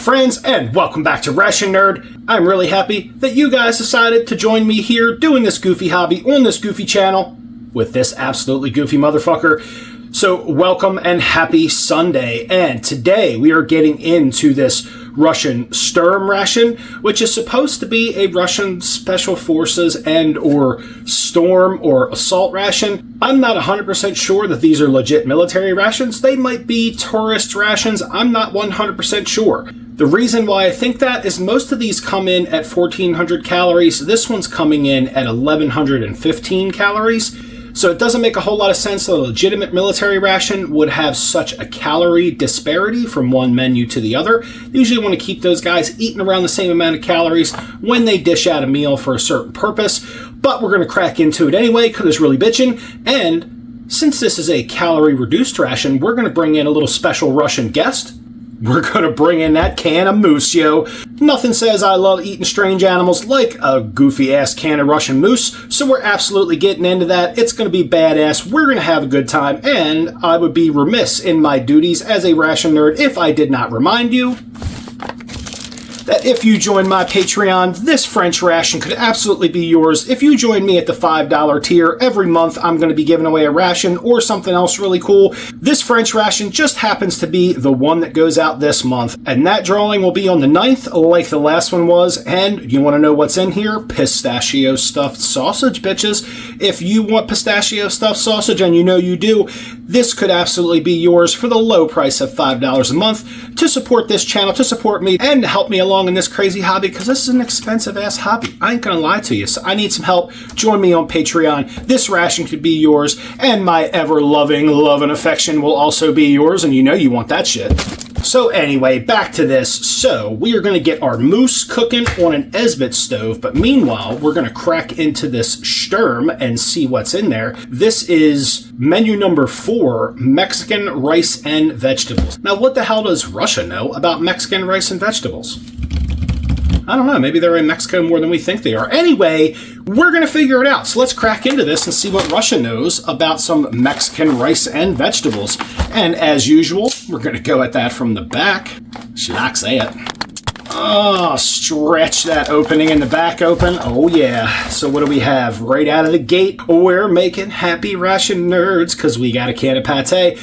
friends, and welcome back to Ration Nerd. I'm really happy that you guys decided to join me here doing this goofy hobby on this goofy channel with this absolutely goofy motherfucker. So welcome and happy Sunday. And today we are getting into this Russian SHTURM ration, which is supposed to be a Russian Special Forces and or storm or assault ration. I'm not 100% sure that these are legit military rations. They might be tourist rations. I'm not 100% sure. The reason why I think that is most of these come in at 1,400 calories. This one's coming in at 1,115 calories. So it doesn't make a whole lot of sense that a legitimate military ration would have such a calorie disparity from one menu to the other. They usually want to keep those guys eating around the same amount of calories when they dish out a meal for a certain purpose. But we're going to crack into it anyway because it's really bitchin'. And since this is a calorie-reduced ration, we're going to bring in a little special Russian guest. We're going to bring in that can of moose, yo. Nothing says I love eating strange animals like a goofy-ass can of Russian moose, so we're absolutely getting into that. It's going to be badass. We're going to have a good time, and I would be remiss in my duties as a ration nerd if I did not remind you that if you join my Patreon, this French ration could absolutely be yours. If you join me at the $5 tier, every month I'm going to be giving away a ration or something else really cool. This French ration just happens to be the one that goes out this month, and that drawing will be on the 9th, like the last one was. And you want to know what's in here? Pistachio stuffed sausage, bitches. If you want pistachio stuffed sausage, and you know you do, this could absolutely be yours for the low price of $5 a month to support this channel, to support me, and to help me along in this crazy hobby, because this is an expensive ass hobby. I ain't gonna lie to you, so I need some help. Join me on Patreon. This ration could be yours, and my ever-loving love and affection will also be yours, and you know you want that shit. So anyway, back to this. So we are going to get our moose cooking on an Esbit stove, but meanwhile, we're going to crack into this SHTURM and see what's in there. This is menu number 4, Mexican rice and vegetables. Now, what the hell does Russia know about Mexican rice and vegetables? I don't know, maybe they're in Mexico more than we think they are. Anyway, we're going to figure it out. So let's crack into this and see what Russia knows about some Mexican rice and vegetables. And as usual, we're going to go at that from the back. She likes that. Oh, stretch that opening in the back open. Oh, yeah. So what do we have? Right out of the gate, we're making happy ration nerds because we got a can of pate.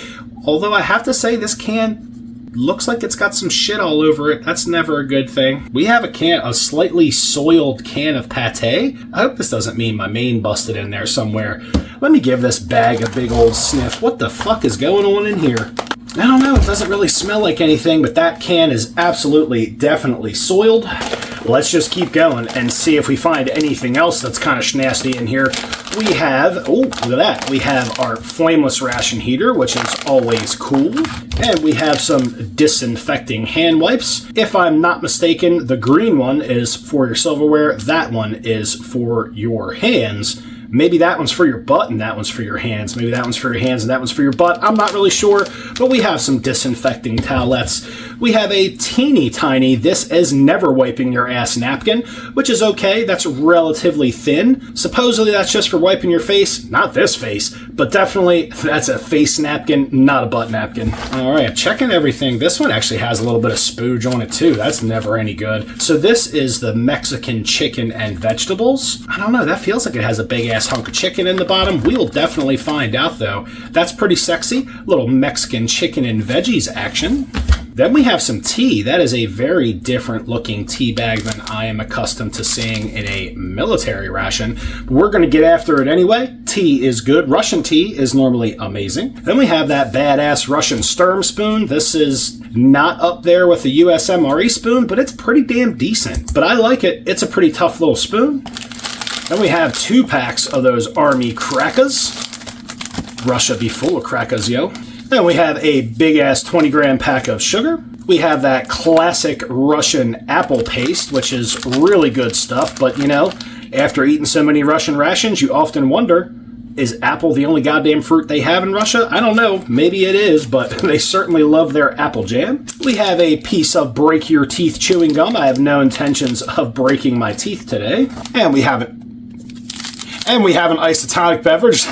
Although I have to say this can looks like it's got some shit all over it. That's never a good thing. We have a slightly soiled can of pate. I hope this doesn't mean my main busted in there somewhere. Let me give this bag a big old sniff. What the fuck is going on in here? I don't know. It doesn't really smell like anything, but that can is absolutely, definitely soiled. Let's just keep going and see if we find anything else that's kind of schnasty in here. We have, oh, look at that. We have our flameless ration heater, which is always cool. And we have some disinfecting hand wipes. If I'm not mistaken, the green one is for your silverware. That one is for your hands. Maybe that one's for your butt and that one's for your hands. Maybe that one's for your hands and that one's for your butt. I'm not really sure, but we have some disinfecting towelettes. We have a teeny tiny, this is never wiping your ass napkin, which is okay. That's relatively thin. Supposedly that's just for wiping your face. Not this face, but definitely that's a face napkin, not a butt napkin. All right, checking everything. This one actually has a little bit of spooge on it too. That's never any good. So this is the Mexican chicken and vegetables. I don't know, that feels like it has a big ass hunk of chicken in the bottom. We will definitely find out though. That's pretty sexy. Little Mexican chicken and veggies action. Then we have some tea. That is a very different looking tea bag than I am accustomed to seeing in a military ration. But we're going to get after it anyway. Tea is good. Russian tea is normally amazing. Then we have that badass Russian SHTURM spoon. This is not up there with the USMRE spoon, but it's pretty damn decent. But I like it. It's a pretty tough little spoon. Then we have 2 packs of those army crackers. Russia be full of crackers, yo. Then we have a big-ass 20-gram pack of sugar. We have that classic Russian apple paste, which is really good stuff. But, you know, after eating so many Russian rations, you often wonder, is apple the only goddamn fruit they have in Russia? I don't know. Maybe it is, but they certainly love their apple jam. We have a piece of break-your-teeth chewing gum. I have no intentions of breaking my teeth today. And we have And we have an isotonic beverage.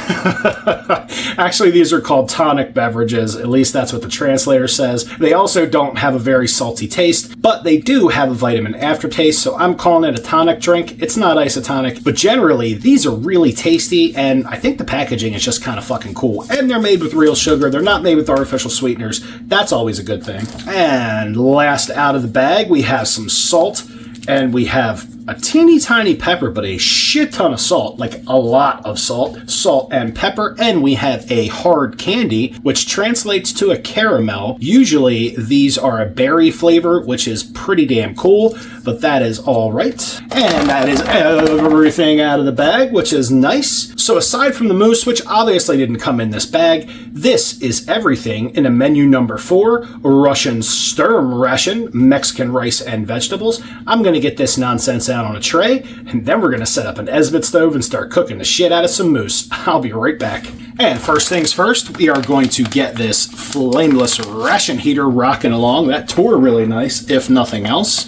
Actually, these are called tonic beverages. At least that's what the translator says. They also don't have a very salty taste, but they do have a vitamin aftertaste, so I'm calling it a tonic drink. It's not isotonic, but generally, these are really tasty, and I think the packaging is just kind of fucking cool. And they're made with real sugar. They're not made with artificial sweeteners. That's always a good thing. And last out of the bag, we have some salt, and we have a teeny tiny pepper, but a shit ton of salt, like a lot of salt and pepper, and we have a hard candy, which translates to a caramel. Usually these are a berry flavor, which is pretty damn cool, but that is all right. And that is everything out of the bag, which is nice. So aside from the mousse, which obviously didn't come in this bag, this is everything in a menu number 4, Russian SHTURM ration, Mexican rice and vegetables. I'm going to get this nonsense out on a tray, and then we're going to set up an Esbit stove and start cooking the shit out of some mousse. I'll be right back. And first things first, we are going to get this flameless ration heater rocking along. That tore really nice, if nothing else.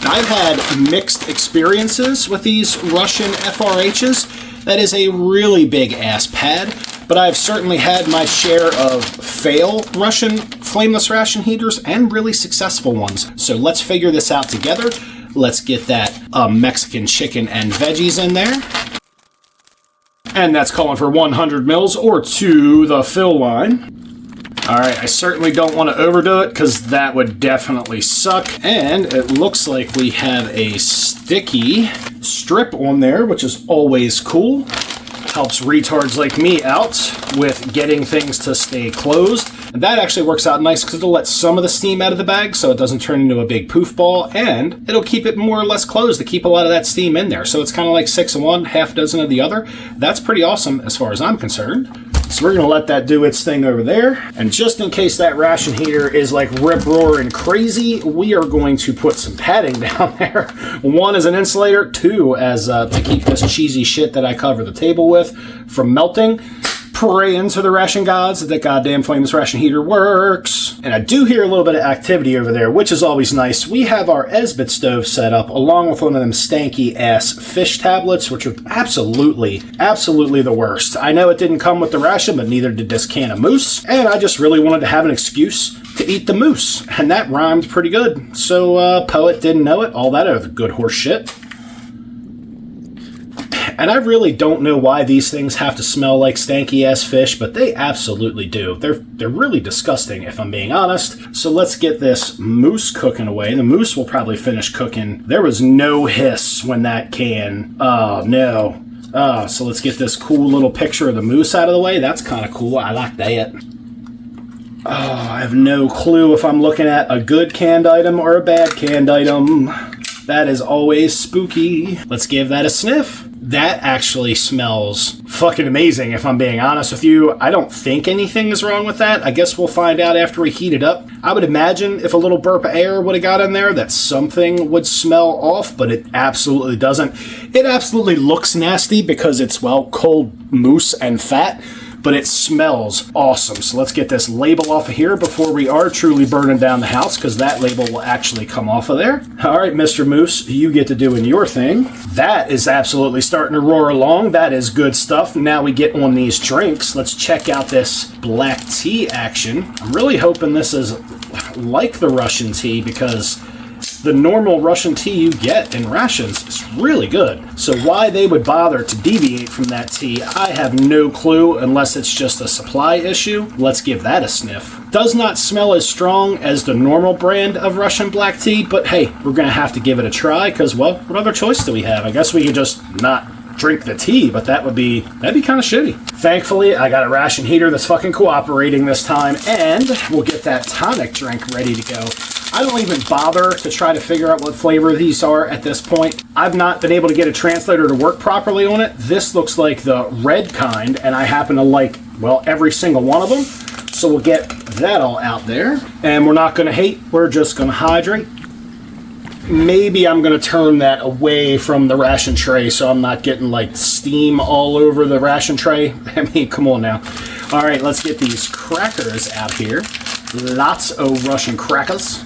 Now, I've had mixed experiences with these Russian FRHs. That is a really big ass pad, but I've certainly had my share of fail Russian flameless ration heaters and really successful ones. So let's figure this out together. Let's get that Mexican chicken and veggies in there. And that's calling for 100 mils or to the fill line. All right, I certainly don't want to overdo it because that would definitely suck. And it looks like we have a sticky strip on there, which is always cool. Helps retards like me out with getting things to stay closed. And that actually works out nice because it'll let some of the steam out of the bag so it doesn't turn into a big poof ball, and it'll keep it more or less closed to keep a lot of that steam in there. So it's kind of like 6 of one, half dozen of the other. That's pretty awesome as far as I'm concerned. So we're going to let that do its thing over there. And just in case that ration heater is like rip-roaring crazy, we are going to put some padding down there. 1 as an insulator, 2 as to keep this cheesy shit that I cover the table with from melting. Pray into the ration gods that goddamn flameless ration heater works. And I do hear a little bit of activity over there, which is always nice. We have our Esbit stove set up along with one of them stanky ass fish tablets, which are absolutely the worst. I know it didn't come with the ration, but neither did this can of mousse. And I just really wanted to have an excuse to eat the mousse. And that rhymed pretty good. So poet didn't know it, all that other good horse shit. And I really don't know why these things have to smell like stanky-ass fish, but they absolutely do. They're really disgusting, if I'm being honest. So let's get this mousse cooking away. The mousse will probably finish cooking. There was no hiss when that can. Oh, no. So let's get this cool little picture of the mousse out of the way. That's kind of cool. I like that. Oh, I have no clue if I'm looking at a good canned item or a bad canned item. That is always spooky. Let's give that a sniff. That actually smells fucking amazing, if I'm being honest with you. I don't think anything is wrong with that. I guess we'll find out after we heat it up. I would imagine if a little burp of air would have got in there that something would smell off, but it absolutely doesn't. It absolutely looks nasty because it's, well, cold mousse and fat, but it smells awesome. So let's get this label off of here before we are truly burning down the house, because that label will actually come off of there. All right, Mr. Moose, you get to doing your thing. That is absolutely starting to roar along. That is good stuff. Now we get on these drinks. Let's check out this black tea action. I'm really hoping this is like the Russian tea, because the normal Russian tea you get in rations is really good. So why they would bother to deviate from that tea, I have no clue, unless it's just a supply issue. Let's give that a sniff. Does not smell as strong as the normal brand of Russian black tea, but hey, we're gonna have to give it a try, because, well, what other choice do we have? I guess we could just not drink the tea, but that'd be kind of shitty. Thankfully, I got a ration heater that's fucking cooperating this time, and we'll get that tonic drink ready to go. I don't even bother to try to figure out what flavor these are at this point. I've not been able to get a translator to work properly on it. This looks like the red kind, and I happen to like, well, every single one of them. So we'll get that all out there. And we're not going to hate, we're just going to hydrate. Maybe I'm going to turn that away from the ration tray so I'm not getting like steam all over the ration tray. I mean, come on now. All right, let's get these crackers out here. Lots of Russian crackers.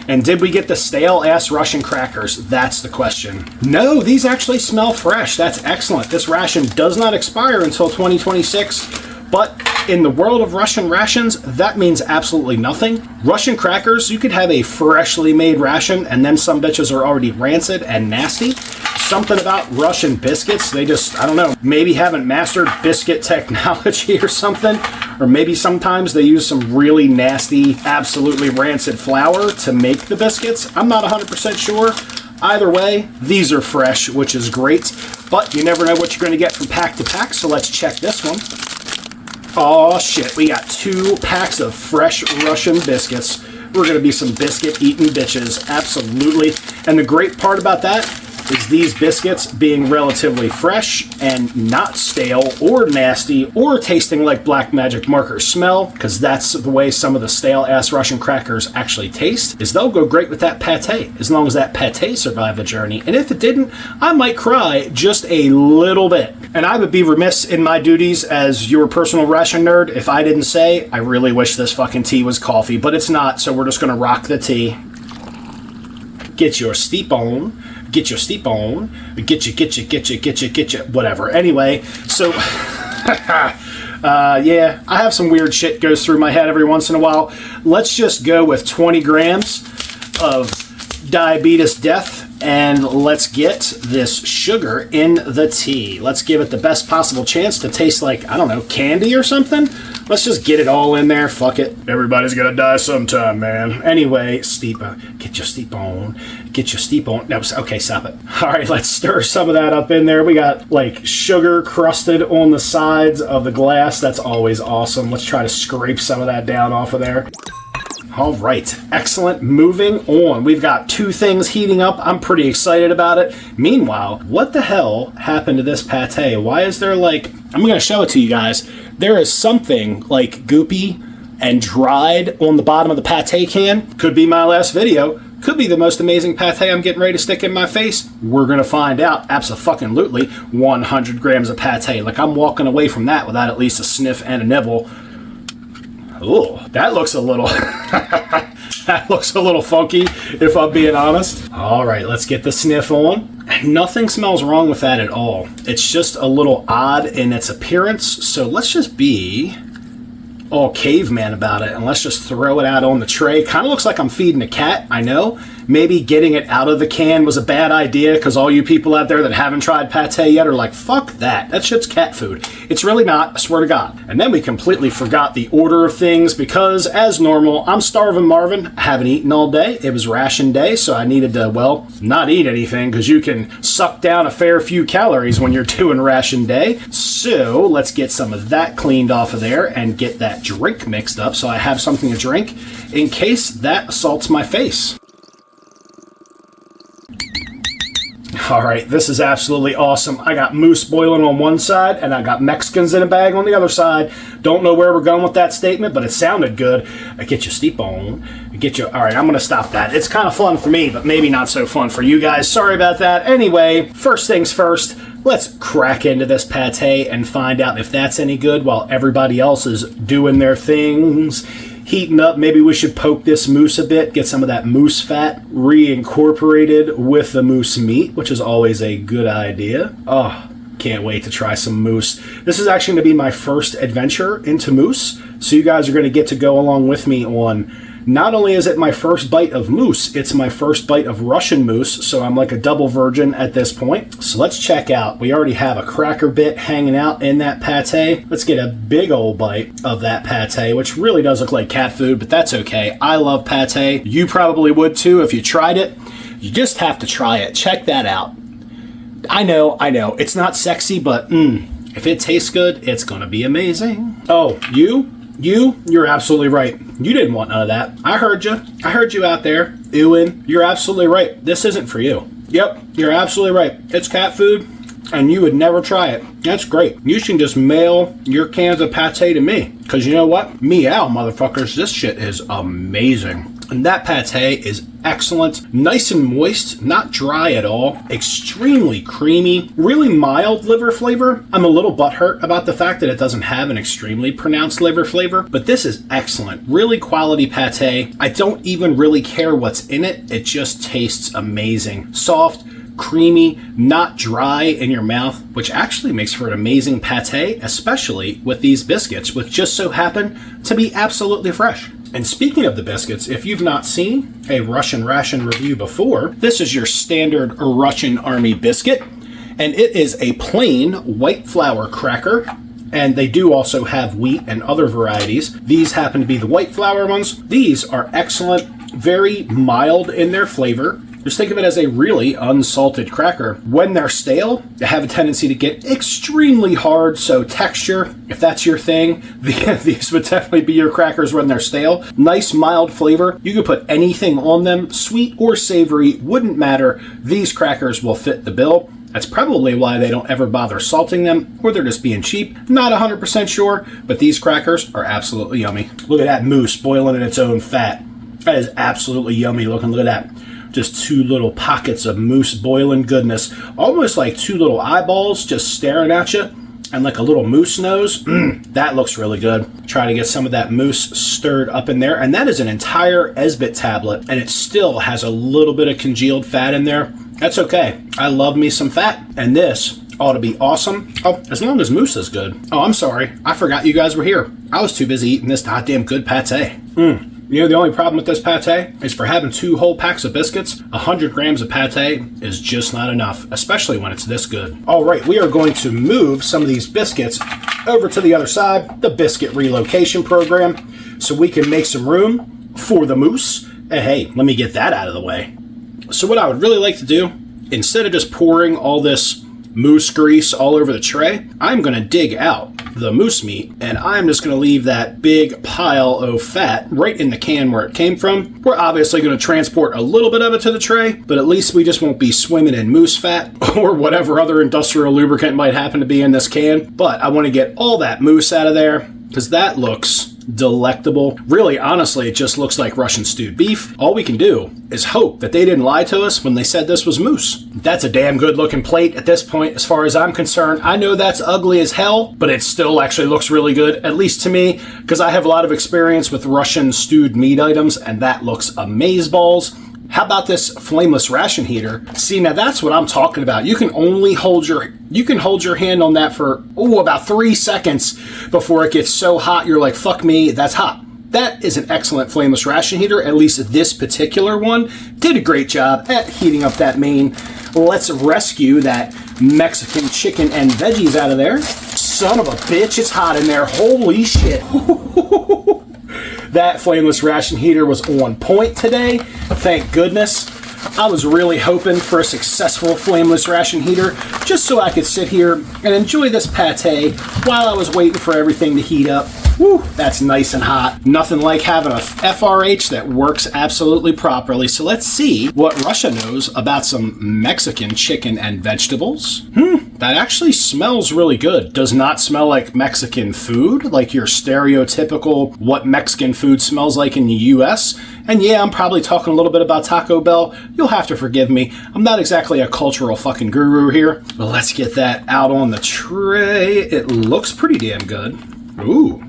And did we get the stale-ass Russian crackers? That's the question. No, these actually smell fresh. That's excellent. This ration does not expire until 2026. But in the world of Russian rations, that means absolutely nothing. Russian crackers, you could have a freshly made ration, and then some bitches are already rancid and nasty. Something about Russian biscuits, they just, I don't know, maybe haven't mastered biscuit technology or something. Or maybe sometimes they use some really nasty, absolutely rancid flour to make the biscuits. I'm not 100% sure. Either way, these are fresh, which is great. But you never know what you're going to get from pack to pack, so let's check this one. Oh shit, we got 2 packs of fresh Russian biscuits. We're going to be some biscuit-eating bitches, absolutely. And the great part about that is these biscuits being relatively fresh and not stale or nasty or tasting like black magic marker smell, because that's the way some of the stale-ass Russian crackers actually taste, is they'll go great with that pate, as long as that pate survived the journey. And if it didn't, I might cry just a little bit. And I would be remiss in my duties as your personal ration nerd if I didn't say, I really wish this fucking tea was coffee, but it's not, so we're just gonna rock the tea. Get your steep on. Get your steep on, get you, whatever. Anyway, so, yeah, I have some weird shit goes through my head every once in a while. Let's just go with 20 grams of diabetes death, and let's get this sugar in the tea. Let's give it the best possible chance to taste like, I don't know, candy or something. Let's just get it all in there. Fuck it. Everybody's gonna die sometime, man. Anyway, steep, get your steep on. Get your steep on. No, okay, stop it. All right, let's stir some of that up in there. We got like sugar crusted on the sides of the glass. That's always awesome. Let's try to scrape some of that down off of there. All right, excellent. Moving on. We've got 2 things heating up. I'm pretty excited about it. Meanwhile, what the hell happened to this pate? Why is there like, I'm going to show it to you guys. There is something like goopy and dried on the bottom of the pate can. Could be my last video. Could be the most amazing pate I'm getting ready to stick in my face. We're going to find out. Abso-fucking-lutely. 100 grams of pate. Like, I'm walking away from that without at least a sniff and a nibble. Ooh, that looks a little that looks a little funky, if I'm being honest. All right, let's get the sniff on. Nothing smells wrong with that at all. It's just a little odd in its appearance, so let's just be all caveman about it and let's just throw it out on the tray. Kind of looks like I'm feeding a cat, I know. Maybe getting it out of the can was a bad idea, because all you people out there that haven't tried pate yet are like, fuck that. That shit's cat food. It's really not, I swear to God. And then we completely forgot the order of things because, as normal, I'm starving Marvin. I haven't eaten all day. It was ration day, so I needed to, well, not eat anything, because you can suck down a fair few calories when you're doing ration day. So let's get some of that cleaned off of there and get that drink mixed up so I have something to drink in case that assaults my face. All right, this is absolutely awesome. I got moose boiling on one side, and I got Mexicans in a bag on the other side. Don't know where we're going with that statement, but it sounded good. Get your steep on. All right, I'm going to stop that. It's kind of fun for me, but maybe not so fun for you guys. Sorry about that. Anyway, first things first, let's crack into this pate and find out if that's any good while everybody else is doing their things. Heating up, maybe we should poke this moose a bit, get some of that moose fat reincorporated with the moose meat, which is always a good idea. Oh, can't wait to try some moose. This is actually going to be my first adventure into moose, so you guys are going to get to go along with me on, not only is it my first bite of moose, it's my first bite of Russian moose, so I'm like a double virgin at this point. So let's check out. We already have a cracker bit hanging out in that pate. Let's get a big old bite of that pate, which really does look like cat food, but that's okay. I love pate. You probably would too if you tried it. You just have to try it. Check that out. I know. It's not sexy, but if it tastes good, it's gonna be amazing. Oh, you're absolutely right. You didn't want none of that. I heard you. I heard you out there. Ewan, you're absolutely right. This isn't for you. Yep, you're absolutely right. It's cat food, and you would never try it. That's great. You should just mail your cans of pate to me, because you know what? Meow, motherfuckers. This shit is amazing. And that pate is excellent, nice and moist, not dry at all, extremely creamy, really mild liver flavor. I'm a little butthurt about the fact that it doesn't have an extremely pronounced liver flavor, but this is excellent, really quality pate. I don't even really care what's in it, it just tastes amazing. Soft, creamy, not dry in your mouth, which actually makes for an amazing pate, especially with these biscuits, which just so happen to be absolutely fresh. And speaking of the biscuits, if you've not seen a Russian ration review before, this is your standard Russian Army biscuit, and it is a plain white flour cracker, and they do also have wheat and other varieties. These happen to be the white flour ones. These are excellent, very mild in their flavor. Just think of it as a really unsalted cracker. When they're stale, they have a tendency to get extremely hard, so texture, if that's your thing, these would definitely be your crackers when they're stale. Nice mild flavor. You could put anything on them, sweet or savory, wouldn't matter. These crackers will fit the bill. That's probably why they don't ever bother salting them, or they're just being cheap. Not 100% sure, but these crackers are absolutely yummy. Look at that mousse boiling in its own fat. That is absolutely yummy looking. Look at that. Just two little pockets of mousse boiling goodness. Almost like two little eyeballs just staring at you. And like a little mousse nose. That looks really good. Try to get some of that mousse stirred up in there. And that is an entire Esbit tablet. And it still has a little bit of congealed fat in there. That's okay. I love me some fat. And this ought to be awesome. Oh, as long as mousse is good. Oh, I'm sorry. I forgot you guys were here. I was too busy eating this goddamn good pate. You know, the only problem with this pate is for having 2 whole packs of biscuits, 100 grams of pate is just not enough, especially when it's this good. All right, we are going to move some of these biscuits over to the other side, the biscuit relocation program, so we can make some room for the mousse. Hey, let me get that out of the way. So what I would really like to do, instead of just pouring all this mousse grease all over the tray, I'm going to dig out the moose meat, and I'm just going to leave that big pile of fat right in the can where it came from. We're obviously going to transport a little bit of it to the tray, but at least we just won't be swimming in moose fat or whatever other industrial lubricant might happen to be in this can. But I want to get all that mousse out of there because that looks delectable. Really, honestly, it just looks like Russian stewed beef. All we can do is hope that they didn't lie to us when they said this was mousse. That's a damn good looking plate at this point, as far as I'm concerned. I know that's ugly as hell, but it still actually looks really good, at least to me, because I have a lot of experience with Russian stewed meat items, and that looks amazeballs. How about this flameless ration heater? See, now that's what I'm talking about. You can only hold your hand on that for, about 3 seconds before it gets so hot you're like, fuck me, that's hot. That is an excellent flameless ration heater. At least this particular one did a great job at heating up that main. Let's rescue that Mexican chicken and veggies out of there. Son of a bitch, it's hot in there. Holy shit. That flameless ration heater was on point today. Thank goodness. I was really hoping for a successful flameless ration heater just so I could sit here and enjoy this pate while I was waiting for everything to heat up. Woo, that's nice and hot. Nothing like having a FRH that works absolutely properly. So let's see what Russia knows about some Mexican chicken and vegetables. That actually smells really good. Does not smell like Mexican food, like your stereotypical what Mexican food smells like in the US. And yeah, I'm probably talking a little bit about Taco Bell. You'll have to forgive me. I'm not exactly a cultural fucking guru here. But let's get that out on the tray. It looks pretty damn good. Ooh,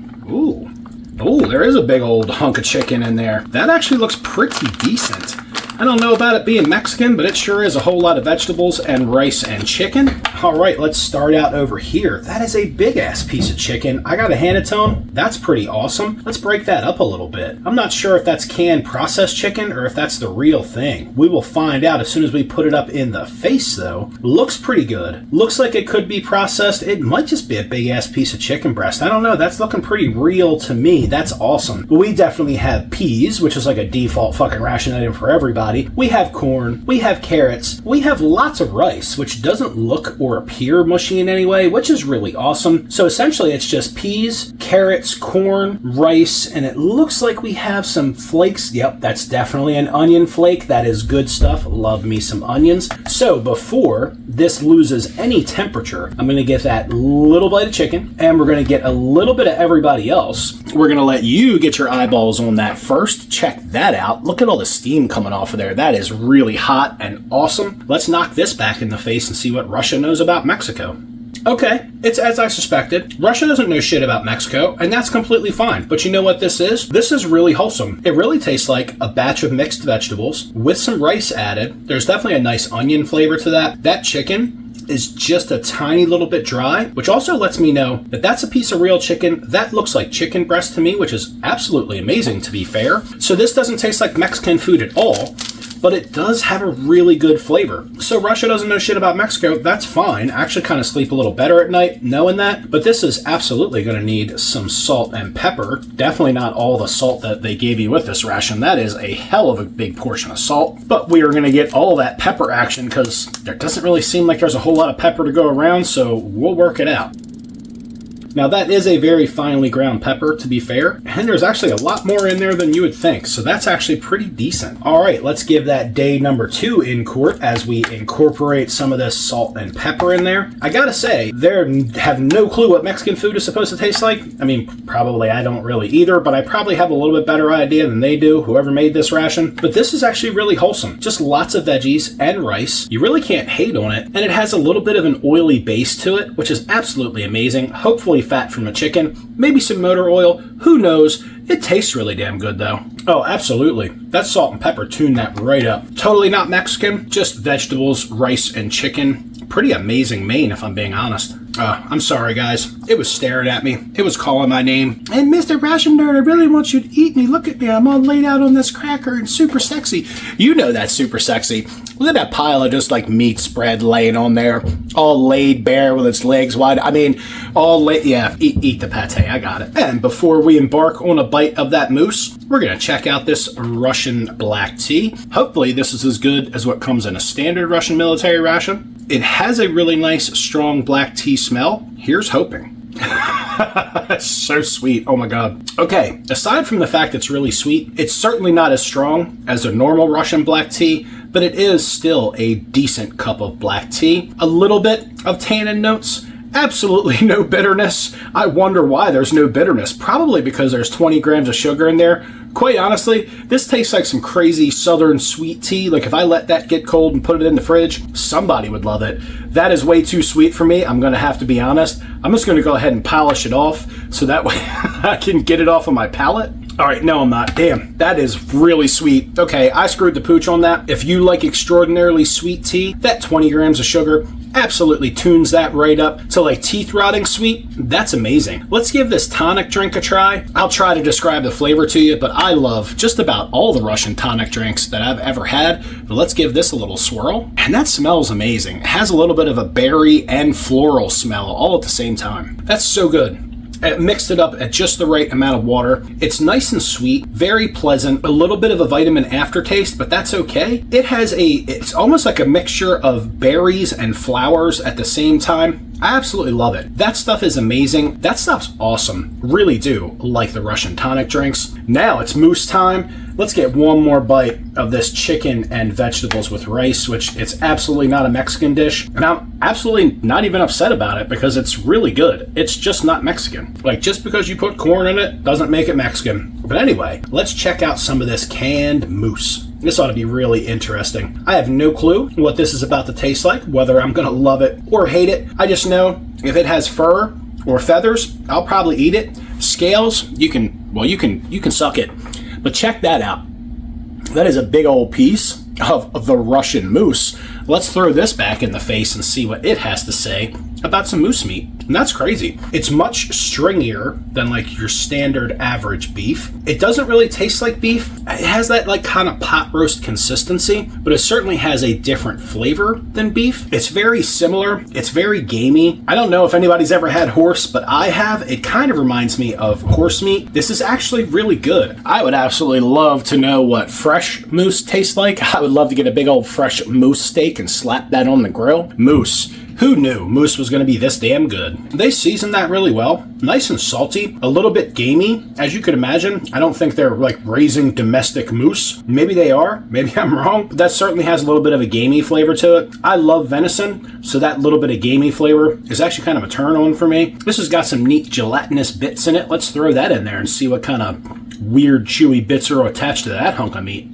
there is a big old hunk of chicken in there. That actually looks pretty decent. I don't know about it being Mexican, but it sure is a whole lot of vegetables and rice and chicken. All right, let's start out over here. That is a big-ass piece of chicken. I gotta hand it to them. That's pretty awesome. Let's break that up a little bit. I'm not sure if that's canned processed chicken or if that's the real thing. We will find out as soon as we put it up in the face, though. Looks pretty good. Looks like it could be processed. It might just be a big-ass piece of chicken breast. I don't know. That's looking pretty real to me. That's awesome. We definitely have peas, which is like a default fucking ration item for everybody. everybody. We have corn, we have carrots, we have lots of rice, which doesn't look or appear mushy in any way, which is really awesome. So essentially it's just peas, carrots, corn, rice, and it looks like we have some flakes. Yep, that's definitely an onion flake. That is good stuff. Love me some onions. So before this loses any temperature, I'm going to get that little bite of chicken, and we're going to get a little bit of everybody else. We're going to let you get your eyeballs on that first. Check that out. Look at all the steam coming off of there. That is really hot and awesome. Let's knock this back in the face and see what Russia knows about Mexico. Okay, it's as I suspected. Russia doesn't know shit about Mexico, and that's completely fine. But you know what this is? This is really wholesome. It really tastes like a batch of mixed vegetables with some rice added. There's definitely a nice onion flavor to that. That chicken is just a tiny little bit dry, which also lets me know that that's a piece of real chicken. That looks like chicken breast to me, which is absolutely amazing, to be fair. So this doesn't taste like Mexican food at all, but it does have a really good flavor. So Russia doesn't know shit about Mexico. That's fine. I actually kind of sleep a little better at night knowing that. But this is absolutely going to need some salt and pepper. Definitely not all the salt that they gave you with this ration. That is a hell of a big portion of salt. But we are going to get all that pepper action because there doesn't really seem like there's a whole lot of pepper to go around. So we'll work it out. Now that is a very finely ground pepper, to be fair, and there's actually a lot more in there than you would think, so that's actually pretty decent. All right, let's give that day number 2 in court as we incorporate some of this salt and pepper in there. I gotta say, they have no clue what Mexican food is supposed to taste like. I mean, probably I don't really either, but I probably have a little bit better idea than they do, whoever made this ration. But this is actually really wholesome. Just lots of veggies and rice. You really can't hate on it, and it has a little bit of an oily base to it, which is absolutely amazing. Hopefully fat from a chicken, maybe some motor oil, who knows. It tastes really damn good though. Oh, absolutely. That salt and pepper tuned that right up. Totally not Mexican, just vegetables, rice, and chicken. Pretty amazing main, if I'm being honest. I'm sorry, guys. It was staring at me. It was calling my name. And Mr. Ration Nerd, I really want you to eat me. Look at me. I'm all laid out on this cracker and super sexy. You know that's super sexy. Look at that pile of just like meat spread laying on there. All laid bare with its legs wide. I mean, all laid. Yeah, eat the pate. I got it. And before we embark on a bite of that moose, we're going to check out this Russian black tea. Hopefully this is as good as what comes in a standard Russian military ration. It has a really nice, strong black tea smell. Here's hoping. So sweet. Oh my god. Okay, aside from the fact it's really sweet, it's certainly not as strong as a normal Russian black tea, but it is still a decent cup of black tea. A little bit of tannin notes. Absolutely no bitterness. I wonder why there's no bitterness. Probably because there's 20 grams of sugar in there. Quite honestly, this tastes like some crazy southern sweet tea. Like if I let that get cold and put it in the fridge, somebody would love it. That is way too sweet for me. I'm going to have to be honest. I'm just going to go ahead and polish it off so that way I can get it off of my palate. All right, no, I'm not. Damn, that is really sweet. Okay, I screwed the pooch on that. If you like extraordinarily sweet tea, that 20 grams of sugar absolutely tunes that right up to like teeth rotting sweet. That's amazing. Let's give this tonic drink a try. I'll try to describe the flavor to you, but I love just about all the Russian tonic drinks that I've ever had. But let's give this a little swirl. And that smells amazing. It has a little bit of a berry and floral smell all at the same time. That's so good. I mixed it up at just the right amount of water. It's nice and sweet, very pleasant, a little bit of a vitamin aftertaste, but that's okay. It's almost like a mixture of berries and flowers at the same time. I absolutely love it. That stuff is amazing. That stuff's awesome. Really do like the Russian tonic drinks. Now it's moose time. Let's get one more bite of this chicken and vegetables with rice, which it's absolutely not a Mexican dish. And I'm absolutely not even upset about it because it's really good. It's just not Mexican. Like, just because you put corn in it doesn't make it Mexican. But anyway, let's check out some of this canned moose. This ought to be really interesting. I have no clue what this is about to taste like, whether I'm going to love it or hate it. I just know if it has fur or feathers, I'll probably eat it. Scales, you can suck it. But check that out. That is a big old piece of the Russian moose. Let's throw this back in the face and see what it has to say about some moose meat. And that's crazy. It's much stringier than like your standard average beef. It doesn't really taste like beef. It has that like kind of pot roast consistency, but it certainly has a different flavor than beef. It's very similar. It's very gamey. I don't know if anybody's ever had horse, but I have. It kind of reminds me of horse meat. This is actually really good. I would absolutely love to know what fresh moose tastes like. I would love to get a big old fresh moose steak and slap that on the grill. Moose. Who knew moose was going to be this damn good? They seasoned that really well. Nice and salty, a little bit gamey, as you could imagine. I don't think they're like raising domestic moose. Maybe they are. Maybe I'm wrong. But that certainly has a little bit of a gamey flavor to it. I love venison, so that little bit of gamey flavor is actually kind of a turn on for me. This has got some neat gelatinous bits in it. Let's throw that in there and see what kind of weird chewy bits are attached to that hunk of meat.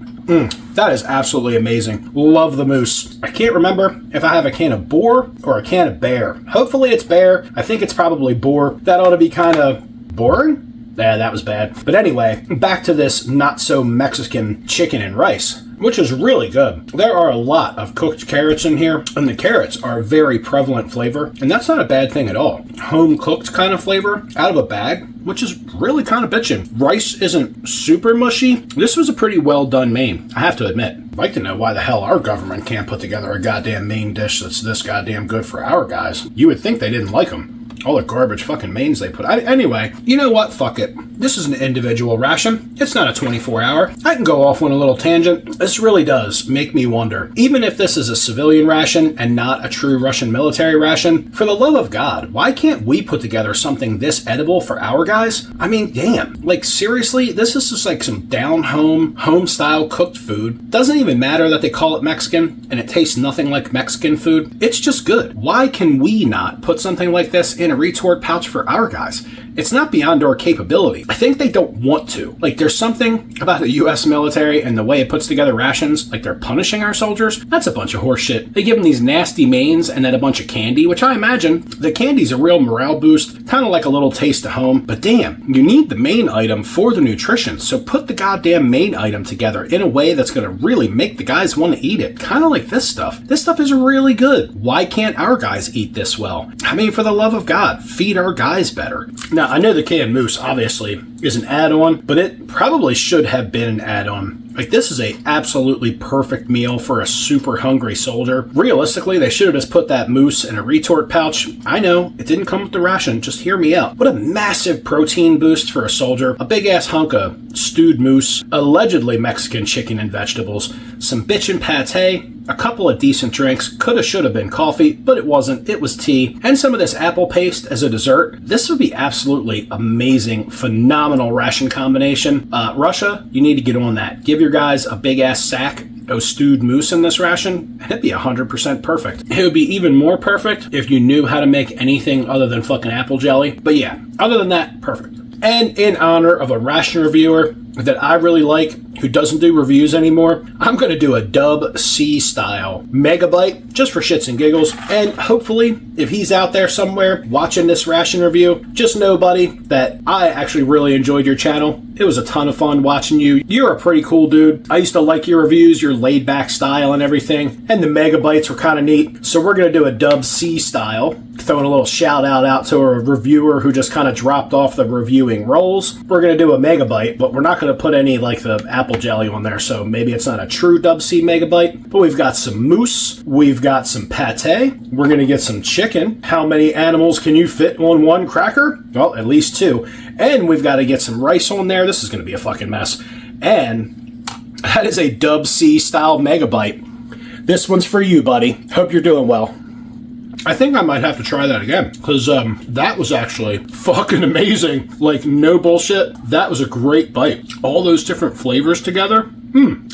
That is absolutely amazing. Love the moose. I can't remember if I have a can of boar or a can of bear. Hopefully it's bear. I think it's probably boar. That ought to be kind of boring. Yeah, that was bad. But anyway, back to this not so Mexican chicken and rice, which is really good. There are a lot of cooked carrots in here, and the carrots are a very prevalent flavor, and that's not a bad thing at all. Home cooked kind of flavor out of a bag, which is really kind of bitchin'. Rice isn't super mushy. This was a pretty well done main, I have to admit. I'd like to know why the hell our government can't put together a goddamn main dish that's this goddamn good for our guys. You would think they didn't like them. All the garbage fucking mains they put. Anyway, you know what? Fuck it. This is an individual ration. It's not a 24-hour. I can go off on a little tangent. This really does make me wonder, even if this is a civilian ration and not a true Russian military ration, for the love of God, why can't we put together something this edible for our guys? I mean, damn. Like, seriously, this is just like some down-home, home-style cooked food. Doesn't even matter that they call it Mexican and it tastes nothing like Mexican food. It's just good. Why can we not put something like this in a retort pouch for our guys? It's not beyond our capability. I think they don't want to. Like, there's something about the U.S. military and the way it puts together rations, like they're punishing our soldiers. That's a bunch of horse shit. They give them these nasty mains and then a bunch of candy, which I imagine the candy's a real morale boost, kind of like a little taste of home. But damn, you need the main item for the nutrition, so put the goddamn main item together in a way that's going to really make the guys want to eat it. Kind of like this stuff. This stuff is really good. Why can't our guys eat this well? I mean, for the love of God, feed our guys better. Now, I know the canned moose obviously is an add-on, but it probably should have been an add-on. Like, this is a absolutely perfect meal for a super hungry soldier. Realistically, they should have just put that moose in a retort pouch. I know, it didn't come with the ration, just hear me out. What a massive protein boost for a soldier. A big-ass hunk of stewed moose, allegedly Mexican chicken and vegetables, some bitchin' pate, a couple of decent drinks, coulda shoulda been coffee, but it wasn't, it was tea, and some of this apple paste as a dessert. This would be absolutely amazing, phenomenal ration combination. Russia, you need to get on that. Give your guys a big ass sack of stewed moose in this ration, and it'd be 100% perfect. It would be even more perfect if you knew how to make anything other than fucking apple jelly. But yeah, other than that, perfect. And in honor of a ration reviewer that I really like, who doesn't do reviews anymore, I'm going to do a Dub C style megabyte just for shits and giggles. And hopefully, if he's out there somewhere watching this ration review, just know, buddy, that I actually really enjoyed your channel. It was a ton of fun watching you. You're a pretty cool dude. I used to like your reviews, your laid back style and everything. And the megabytes were kind of neat. So we're going to do a Dub C style. Throwing a little shout out to a reviewer who just kind of dropped off the reviewing roles. We're going to do a megabyte, but we're not going to put any like the apple jelly on there, so maybe it's not a true Dub C megabyte. But we've got some moose, we've got some pate, we're going to get some chicken. How many animals can you fit on one cracker? Well, at least two. And we've got to get some rice on there. This is going to be a fucking mess. And that is a Dub C style megabyte. This one's for you, buddy. Hope you're doing well. I think I might have to try that again, because that was actually fucking amazing. Like, no bullshit. That was a great bite. All those different flavors together.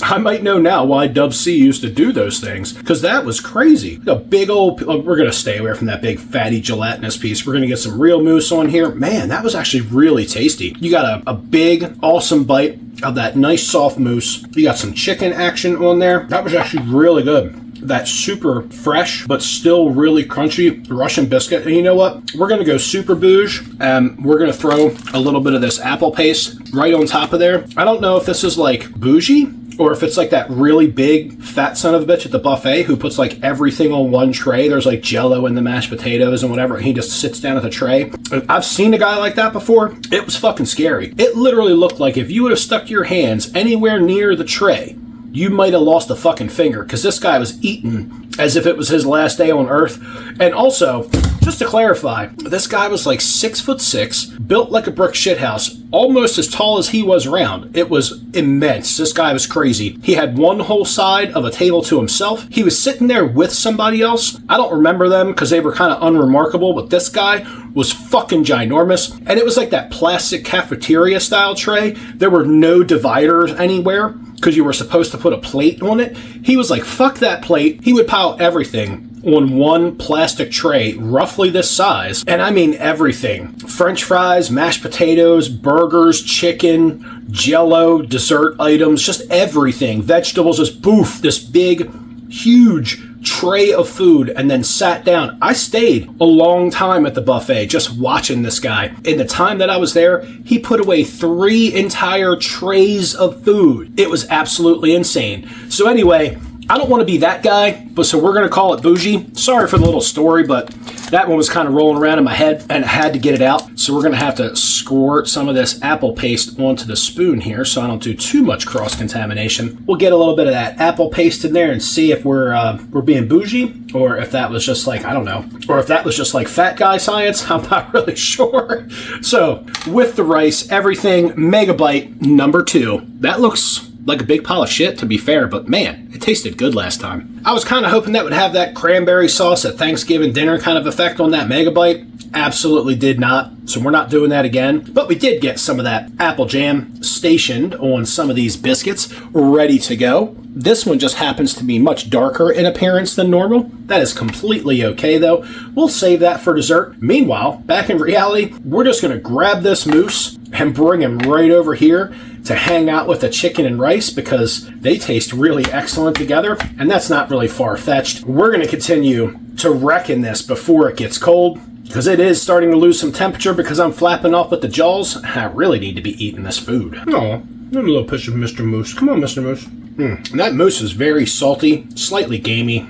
I might know now why Dub C used to do those things, because that was crazy. A big old... we're going to stay away from that big fatty gelatinous piece. We're going to get some real moose on here. Man, that was actually really tasty. You got a big, awesome bite of that nice soft moose. You got some chicken action on there. That was actually really good. That super fresh, but still really crunchy Russian biscuit. And you know what? We're going to go super bouge. We're going to throw a little bit of this apple paste right on top of there. I don't know if this is like bougie or if it's like that really big fat son of a bitch at the buffet who puts like everything on one tray. There's like Jello and the mashed potatoes and whatever, and he just sits down at the tray. I've seen a guy like that before. It was fucking scary. It literally looked like if you would have stuck your hands anywhere near the tray, you might have lost a fucking finger, because this guy was eating as if it was his last day on earth. And also, just to clarify, this guy was like 6'6", built like a brick shithouse, almost as tall as he was round. It was immense. This guy was crazy. He had one whole side of a table to himself. He was sitting there with somebody else. I don't remember them because they were kind of unremarkable, but this guy was fucking ginormous. And it was like that plastic cafeteria style tray. There were no dividers anywhere because you were supposed to put a plate on it. He was like, fuck that plate. He would pile everything on one plastic tray, roughly this size. And I mean everything. French fries, mashed potatoes, burgers, chicken, Jello, dessert items, just everything. Vegetables, just boof, this big, huge tray of food, and then sat down. I stayed a long time at the buffet just watching this guy. In the time that I was there, he put away 3 entire trays of food. It was absolutely insane. So anyway, I don't want to be that guy, but so we're going to call it bougie. Sorry for the little story, but that one was kind of rolling around in my head and I had to get it out. So we're going to have to squirt some of this apple paste onto the spoon here so I don't do too much cross-contamination. We'll get a little bit of that apple paste in there and see if we're being bougie, or if that was just like, I don't know, or if that was just like fat guy science. I'm not really sure. So with the rice, everything, Megabyte number 2. That looks like a big pile of shit, to be fair, but man, it tasted good last time. I was kind of hoping that would have that cranberry sauce at Thanksgiving dinner kind of effect on that Megabyte. Absolutely did not, so we're not doing that again. But we did get some of that apple jam stationed on some of these biscuits, ready to go. This one just happens to be much darker in appearance than normal. That is completely okay, though. We'll save that for dessert. Meanwhile, back in reality, we're just going to grab this mousse and bring him right over here to hang out with the chicken and rice, because they taste really excellent together, and that's not really far-fetched. We're going to continue to reckon this before it gets cold, because it is starting to lose some temperature because I'm flapping off with the jaws. I really need to be eating this food. Oh, a little push of Mr. Moose. Come on, Mr. Moose. And that mousse is very salty, slightly gamey.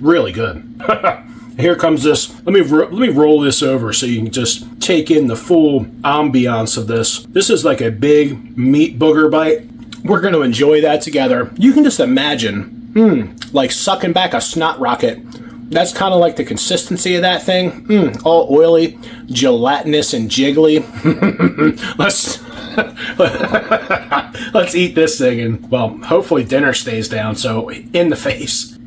Really good. Here comes this. Let me roll this over so you can just take in the full ambiance of this. This is like a big meat booger bite. We're going to enjoy that together. You can just imagine, like sucking back a snot rocket. That's kind of like the consistency of that thing. All oily, gelatinous, and jiggly. Let's eat this thing, and well, hopefully dinner stays down. So in the face.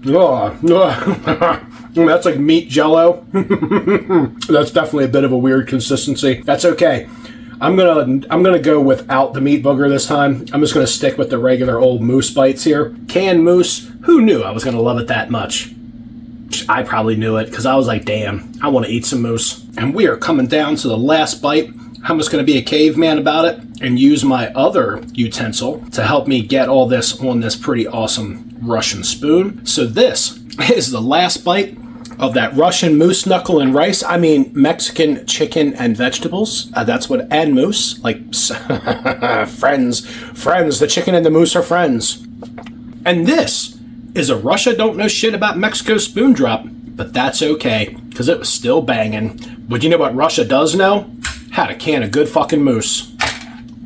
That's like meat Jello. That's definitely a bit of a weird consistency. That's okay. I'm gonna go without the meat booger this time. I'm just gonna stick with the regular old mousse bites here. Canned mousse. Who knew I was gonna love it that much? I probably knew it, because I was like, damn, I want to eat some mousse. And we are coming down to the last bite. I'm just going to be a caveman about it and use my other utensil to help me get all this on this pretty awesome Russian spoon. So this is the last bite of that Russian moose knuckle and rice. I mean, Mexican chicken and vegetables. That's what, and moose. Like, friends. The chicken and the moose are friends. And this is a Russia don't know shit about Mexico spoon drop, but that's okay, because it was still banging. But you know what Russia does know? How to can a good fucking moose.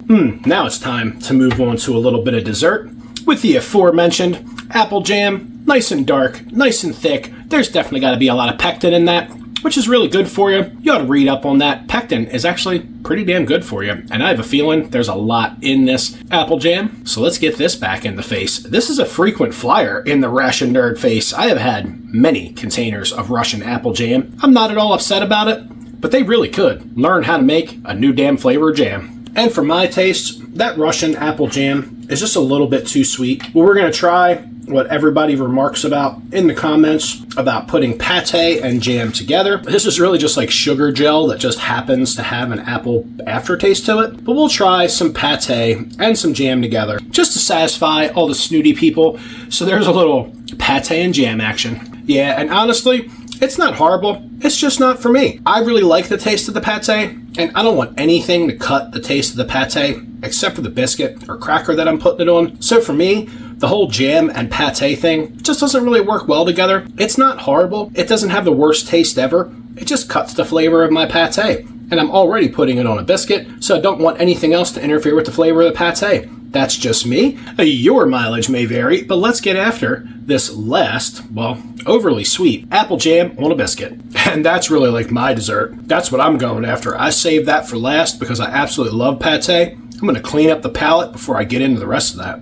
Now it's time to move on to a little bit of dessert with the aforementioned apple jam. Nice and dark, nice and thick. There's definitely got to be a lot of pectin in that, which is really good for you. You ought to read up on that. Pectin is actually pretty damn good for you, and I have a feeling there's a lot in this apple jam. So let's get this back in the face. This is a frequent flyer in the Ration Nerd face. I have had many containers of Russian apple jam. I'm not at all upset about it, but they really could learn how to make a new damn flavor of jam. And for my tastes, that Russian apple jam is just a little bit too sweet. Well, we're going to try what everybody remarks about in the comments about putting pate and jam together. This is really just like sugar gel that just happens to have an apple aftertaste to it. But we'll try some pate and some jam together just to satisfy all the snooty people. So there's a little pate and jam action. Yeah, and honestly, it's not horrible. It's just not for me. I really like the taste of the pate, and I don't want anything to cut the taste of the pate except for the biscuit or cracker that I'm putting it on. So for me, The whole jam and pate thing just doesn't really work well together. It's not horrible. It doesn't have the worst taste ever. It just cuts the flavor of my pate. And I'm already putting it on a biscuit, so I don't want anything else to interfere with the flavor of the pate. That's just me. Your mileage may vary, but let's get after this last, well, overly sweet apple jam on a biscuit. And that's really like my dessert. That's what I'm going after. I saved that for last because I absolutely love pate. I'm going to clean up the palate before I get into the rest of that.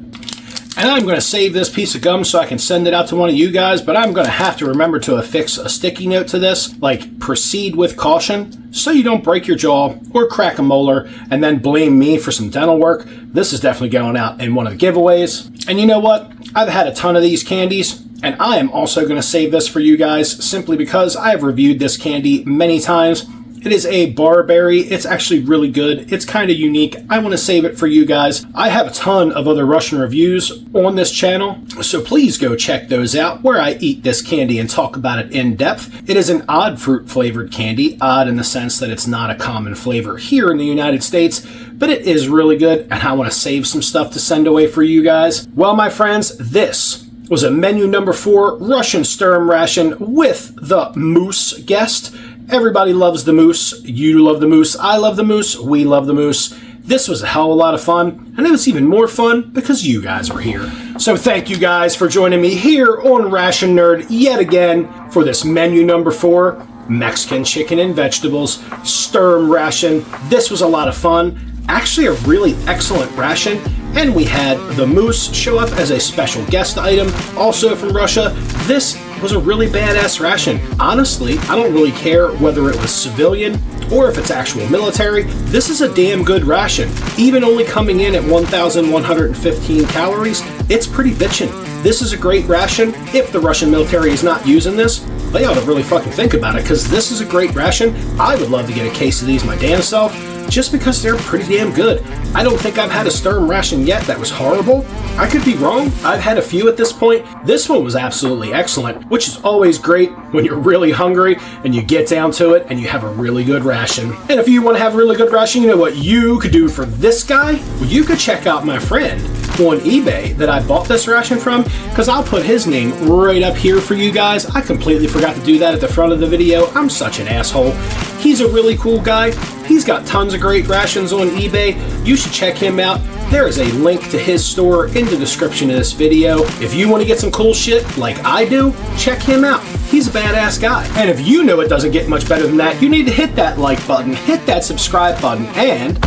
And I'm going to save this piece of gum so I can send it out to one of you guys, but I'm going to have to remember to affix a sticky note to this, like proceed with caution, so you don't break your jaw or crack a molar and then blame me for some dental work. This is definitely going out in one of the giveaways. And you know what? I've had a ton of these candies, and I am also going to save this for you guys simply because I have reviewed this candy many times. It is a barberry. It's actually really good. It's kind of unique. I want to save it for you guys. I have a ton of other Russian reviews on this channel, so please go check those out where I eat this candy and talk about it in depth. It is an odd fruit flavored candy, odd in the sense that it's not a common flavor here in the United States, but it is really good, and I want to save some stuff to send away for you guys. Well, my friends, this was a menu number 4 Russian SHTURM ration with the moose guest. Everybody loves the moose. You love the moose. I love the moose. We love the moose. This was a hell of a lot of fun, and it was even more fun because you guys were here. So thank you guys for joining me here on Ration Nerd yet again for this menu number 4, Mexican chicken and vegetables, SHTURM ration. This was a lot of fun. Actually a really excellent ration, and we had the moose show up as a special guest item, also from Russia. This was a really badass ration. Honestly, I don't really care whether it was civilian or if it's actual military. This is a damn good ration. Even only coming in at 1,115 calories, it's pretty bitchin'. This is a great ration. If the Russian military is not using this, they ought to really fucking think about it, because this is a great ration. I would love to get a case of these my damn self, just because they're pretty damn good. I don't think I've had a SHTURM ration yet that was horrible. I could be wrong. I've had a few at this point. This one was absolutely excellent, which is always great when you're really hungry and you get down to it and you have a really good ration. And if you want to have a really good ration, you know what you could do for this guy? Well, you could check out my friend on eBay that I bought this ration from, because I'll put his name right up here for you guys. I completely forgot to do that at the front of the video. I'm such an asshole. He's a really cool guy. He's got tons of great rations on eBay. You should check him out. There is a link to his store in the description of this video. If you want to get some cool shit like I do, check him out. He's a badass guy. And if you know it doesn't get much better than that, you need to hit that like button, hit that subscribe button, and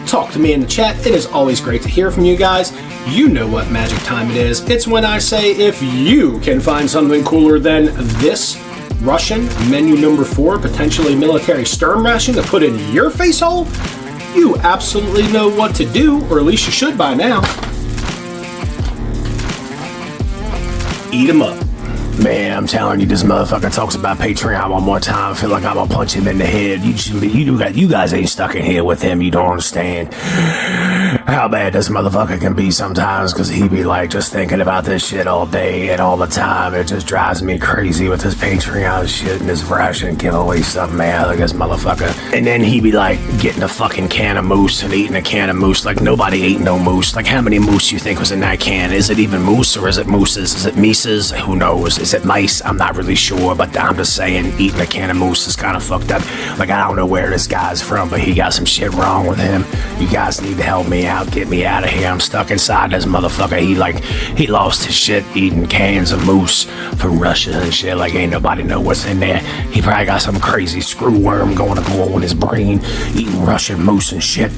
talk to me in the chat. It is always great to hear from you guys. You know what magic time it is. It's when I say, if you can find something cooler than this Russian menu number 4, potentially military SHTURM ration to put in your face hole, you absolutely know what to do, or at least you should by now. Eat 'em up. Man, I'm telling you, this motherfucker talks about Patreon one more time. I feel like I'm gonna punch him in the head. You guys ain't stuck in here with him. You don't understand how bad this motherfucker can be sometimes, because he be like just thinking about this shit all day and all the time. It just drives me crazy with this Patreon shit and this ration giveaway stuff, man. Like this motherfucker. And then he be like getting a fucking can of moose and eating a can of moose like nobody ate no moose. Like, how many moose you think was in that can? Is it even moose, or is it mooses? Is it mises? Who knows? Is it mice? I'm not really sure, but I'm just saying, eating a can of moose is kind of fucked up. Like, I don't know where this guy's from, but he got some shit wrong with him. You guys need to help me out, get me out of here. I'm stuck inside this motherfucker. He lost his shit eating cans of moose from Russia and shit. Like, ain't nobody know what's in there. He probably got some crazy screw worm going to go on his brain, eating Russian moose and shit.